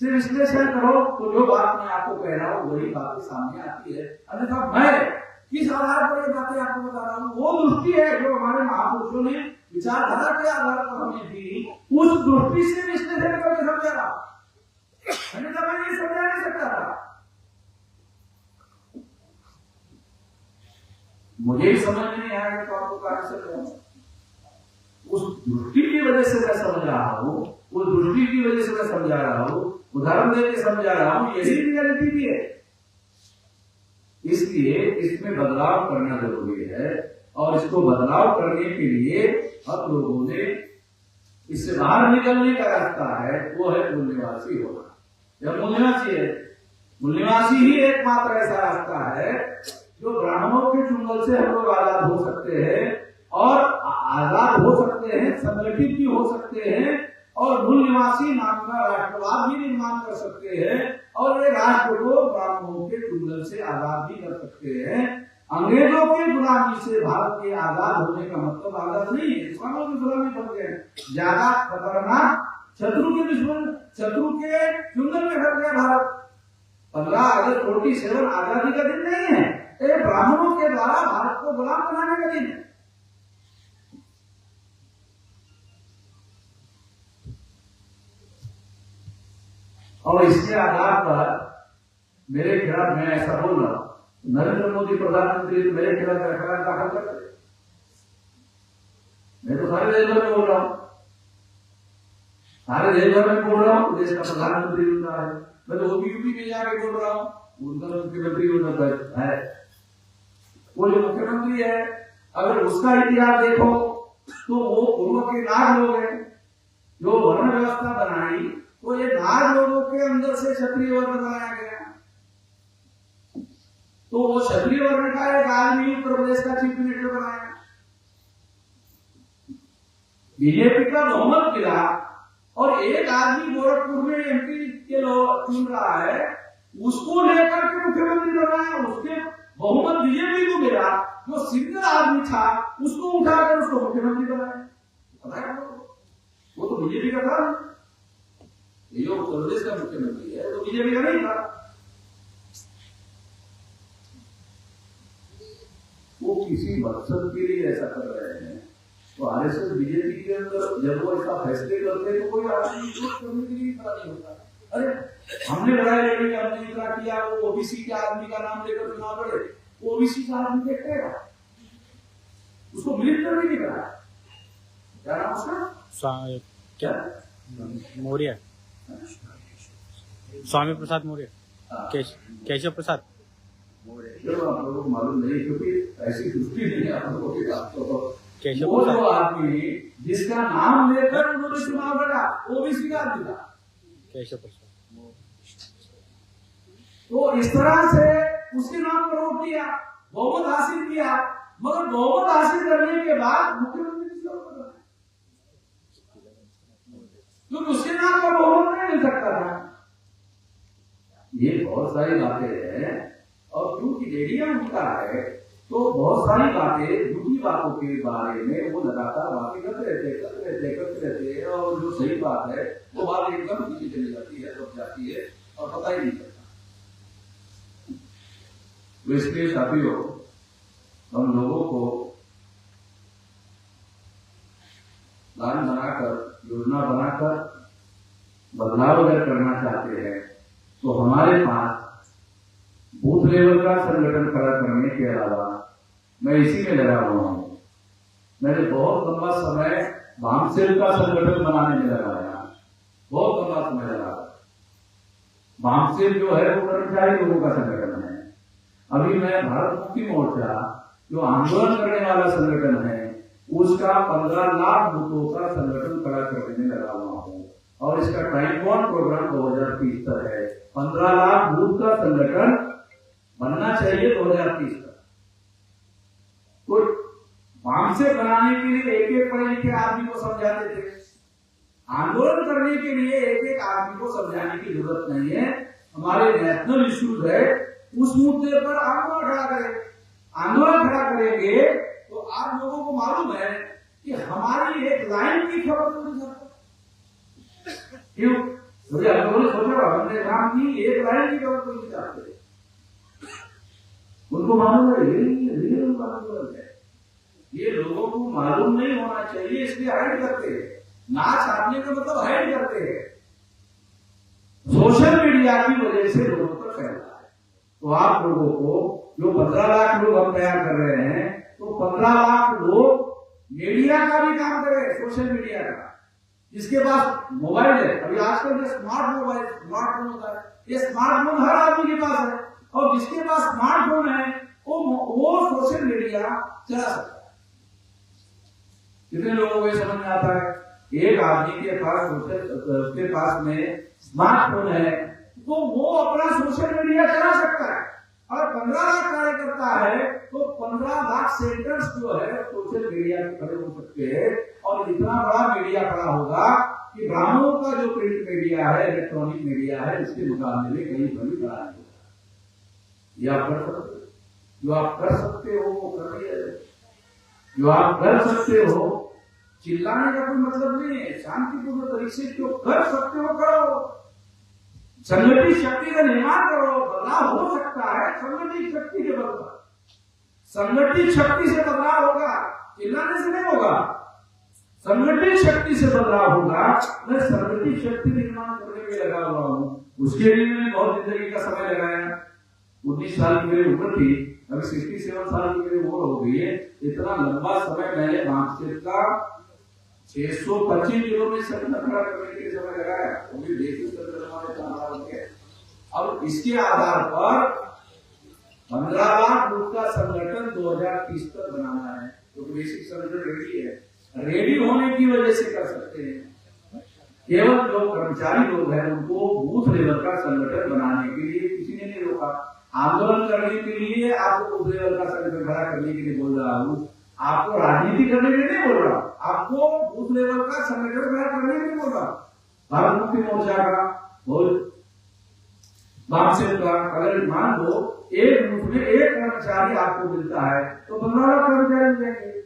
से विश्लेषण करो तो जो बात मैं आपको कह रहा हूँ वही बातें सामने आती है। अन्यथा मैं किस आधार पर ये बातें आपको बता रहा हूँ, वो दृष्टि है जो हमारे महापुरुषों ने विचारधारा के आधार पर हमें दी, उस दृष्टि से विश्लेषण करके समझा रहा, अन्यथा मैं ये समझा नहीं सकता था। मुझे ही समझ में नहीं आया तो आपको कहां से समझाऊं? उस दृष्टि की वजह से मैं समझ रहा हूं, उस दृष्टि की वजह से मैं समझा रहा हूं, उदाहरण देकर समझा रहा हूं, यही रियलिटी भी है। इसलिए इसमें बदलाव करना जरूरी है और इसको बदलाव करने के लिए अब लोगों ने इससे बाहर निकलने का रास्ता है, वो है मूल्यवासी होना। जब मूल्यवासी है, मूल्यवासी ही एकमात्र ऐसा रास्ता है जो ब्राह्मणों के चुंगल से हम लोग आजाद हो सकते हैं और आजाद हो सकते हैं, संगठित भी हो सकते हैं और मूल्यवासी नाम का राष्ट्रवाद भी निर्माण कर सकते हैं और ये राष्ट्र को ब्राह्मणों के चुंगल से आजाद भी कर सकते हैं। अंग्रेजों की गुलामी से भारत के आजाद होने का मतलब आजाद नहीं है, दुश्मनों की गुलामी बन गए, ज्यादा खतरनाक शत्रु के दुश्मन, शत्रु के चुंगल में फंस गया भारत। 15 अगस्त 47 आजादी का दिन नहीं है, ये ब्राह्मणों के द्वारा भारत को गुलाम बनाने का दिन है। और इसके आधार पर मेरे खिलाफ मैं ऐसा बोल रहा हूं, नरेंद्र मोदी प्रधानमंत्री मेरे खिलाफ एफआईआर दाखिल करते, मैं तो सारे देश भर में बोल रहा हूं, सारे देश भर में बोल रहा हूं, देश का प्रधानमंत्री बन रहा है, मैं तो यूपी में जाके बोल रहा हूं, उनका मुख्यमंत्री होना है। वो जो मुख्यमंत्री है, अगर उसका इतिहास देखो तो वो पूर्व के नाग लोग हैं जो वर्ण व्यवस्था बनाई, तो ये नाग लोगों के अंदर से क्षत्रिय वर्ण बनाया गया, तो वो क्षत्रिय वर्ण का एक आदमी उत्तर प्रदेश का चीफ मिनिस्टर बनाया। बीजेपी का बहुमत मिला और एक आदमी गोरखपुर में एमपी के लोग चुन रहा है, उसको लेकर के मुख्यमंत्री बनाया, उसके बहुमत बीजेपी को मिला, जो सिंगल आदमी था उसको उठाकर उसको मुख्यमंत्री बनाया। पता है वो तो बीजेपी का था, ये जो उत्तर प्रदेश का मुख्यमंत्री है तो बीजेपी का नहीं था। वो किसी मकसद के लिए ऐसा कर रहे हैं, तो आरएसएस बीजेपी के अंदर जब वो ऐसा फैसले करते हैं तो कोई आदमी करने के लिए खड़ा नहीं होता। अरे हमने लड़ाई लड़ी, हमने इतना किया, वो ओबीसी के आदमी का नाम लेकर चुनाव लड़े, ओबीसी का आदमी देखतेगा, उसको मिलिट्री भी नहीं करा। क्या नाम उसका? क्या मौर्य, स्वामी प्रसाद मौर्य, केशव प्रसाद मौर्य। चलो आप लोगों को मालूम नहीं क्योंकि ऐसी दृष्टि नहीं है आप लोगों की बात। तो केशव वो जो आदमी जिसका नाम लेकर उन्होंने चुनाव लड़ा, ओबीसी का आदमी था, केशव प्रसाद। तो इस तरह से उसके नाम पर वोट किया, बहुमत हासिल किया, मगर बहुमत हासिल करने के बाद मुख्यमंत्री किसी और को बनाया, क्योंकि उसके नाम पर बहुमत नहीं मिल सकता था। ये बहुत सारी बातें हैं और क्योंकि रेडियो उनका है तो बहुत सारी बातें, झूठी बातों के बारे में वो लगातार बातें करते रहते हैं और जो सही बात है वो बात एकदम पीछे चली जाती है, रुक जाती है और पता ही नहीं चलता। तो इसलिए साथियों, हम लोगों को प्लान बनाकर, योजना बनाकर बदलाव अगर करना चाहते हैं तो हमारे पास बूथ लेवल का संगठन खड़ा करने के अलावा मैं इसी में लगा हुआ हूं। मैंने बहुत लंबा समय भामसेल का संगठन बनाने में लगाया, बहुत लंबा समय लगा। भामसेल जो है वो कर्मचारी लोगों का संगठन है। अभी मैं भारत मुक्ति मोर्चा जो आंदोलन करने वाला संगठन है उसका 15 लाख बूथों का संगठन खड़ा करने में लगा हुआ हूं और इसका टाइम बॉन्ड प्रोग्राम 2030 तक है। 15 लाख बूथ का संगठन बनना चाहिए 2030 तक। तो भामसेल बनाने के लिए एक एक पढ़े लिखे आदमी को समझाते थे, आंदोलन करने के लिए एक एक आदमी को समझाने की जरूरत नहीं है। हमारे नेशनल इश्यूज है, उस मुद्दे पर आंदोलन खड़ा करें, आंदोलन खड़ा करेंगे तो आप लोगों को मालूम है कि हमारी एक लाइन की खबर नहीं जाती। क्यों? क्योंकि हम लोगों ने सोचा हमने काम की, एक लाइन की खबर कोई नहीं चाहते, उनको मालूम है रियल मालूम है, ये लोगों को मालूम नहीं होना चाहिए, इसलिए हाइड करते हैं। ना छापने का मतलब हाइड करते हैं। सोशल मीडिया की वजह से लोगों तक फैल रहा है। तो आप लोगों को जो 15 लाख लोग हम तैयार कर रहे हैं, तो 15 लाख लोग मीडिया का भी काम करें, सोशल मीडिया का। जिसके पास मोबाइल है, अभी आजकल जो स्मार्टफोन होता है, ये स्मार्टफोन हर आदमी के पास है, और जिसके पास स्मार्टफोन है वो सोशल मीडिया चला सकता है। कितने लोगों को समझ में आता है? एक आदमी के पास उसके पास में स्मार्टफोन है, तो वो अपना सोशल मीडिया चला सकता है। और 15 लाख कार्यकर्ता है, तो 15 लाख सेंटर्स जो है सोशल मीडिया पे खड़े हो सकते हैं, और इतना बड़ा मीडिया खड़ा होगा कि ब्राह्मणों का जो प्रिंट मीडिया है, इलेक्ट्रॉनिक मीडिया है, उसके मुकाबले में कहीं बड़ी बड़ा नहीं होगा। ये आप कर सकते हो, जो आप कर सकते हो वो करिए, जो आप कर सकते हो। चिल्लाने का कोई मतलब नहीं है, शांतिपूर्ण तरीके से जो कर सकते हो करो, संगठित शक्ति का निर्माण करो। बदलाव हो सकता है संगठित शक्ति के बल पर, संगठित शक्ति से बदलाव होगा, चिल्लाने से नहीं होगा। संगठित शक्ति से बदलाव होगा। मैं संगठित शक्ति निर्माण करने में लगा हुआ हूँ, उसके लिए मैंने बहुत जिंदगी का समय लगाया। 19 साल की मेरी उम्र थी, अभी 67 साल की मेरी उम्र हो गई है। इतना लंबा समय मैंने मार्क्सिस्ट का 625 किलो में संगठन खड़ा करने के लिए समय लगाया, वो भी देशी संगठन के। अब इसके आधार पर 15 लाख लोग का संगठन 2030 तक बनाना है, तो बेसिक संगठन रेडी है। रेडी होने की वजह से कर सकते हैं। केवल जो कर्मचारी लोग हैं उनको बूथ लेवल का संगठन बनाने के लिए किसी ने नहीं रोका। आंदोलन करने के लिए आपको बूथ लेवल का संगठन खड़ा करने के लिए बोल रहा हूँ, आपको राजनीति करने के लिए नहीं बोल रहा, आपको बूथ लेवल का संगठन खड़ा करने के लिए बोल रहा। भारत मुक्ति मोर्चा का मार्क्सिस्ट का अगर मान लो एक बूथ में एक कर्मचारी आपको मिलता है, तो 15 लाख कर्मचारी मिलेंगे,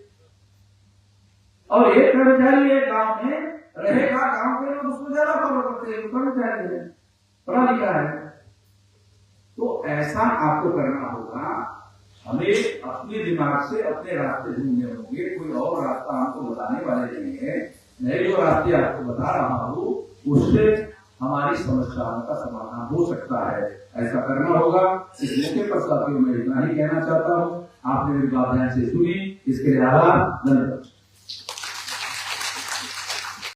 और एक कर्मचारी एक गांव में रहेगा, गांव के लोग उसको ज्यादा फॉलो करते हैं, कर्मचारी है, पढ़ा लिखा है। तो ऐसा आपको करना होगा। हमें अपने दिमाग से अपने रास्ते ढूंढने होंगे, कोई और रास्ता आपको बताने वाले नहीं है। मैं जो रास्ते आपको बता रहा हूँ उससे हमारी समस्याओं का समाधान हो सकता है, ऐसा करना होगा। इस मौके पर साथियों मैं इतना ही कहना चाहता हूँ। आपने मेरी बात ध्यान से सुनी, इसके लिए आभार, धन्यवाद।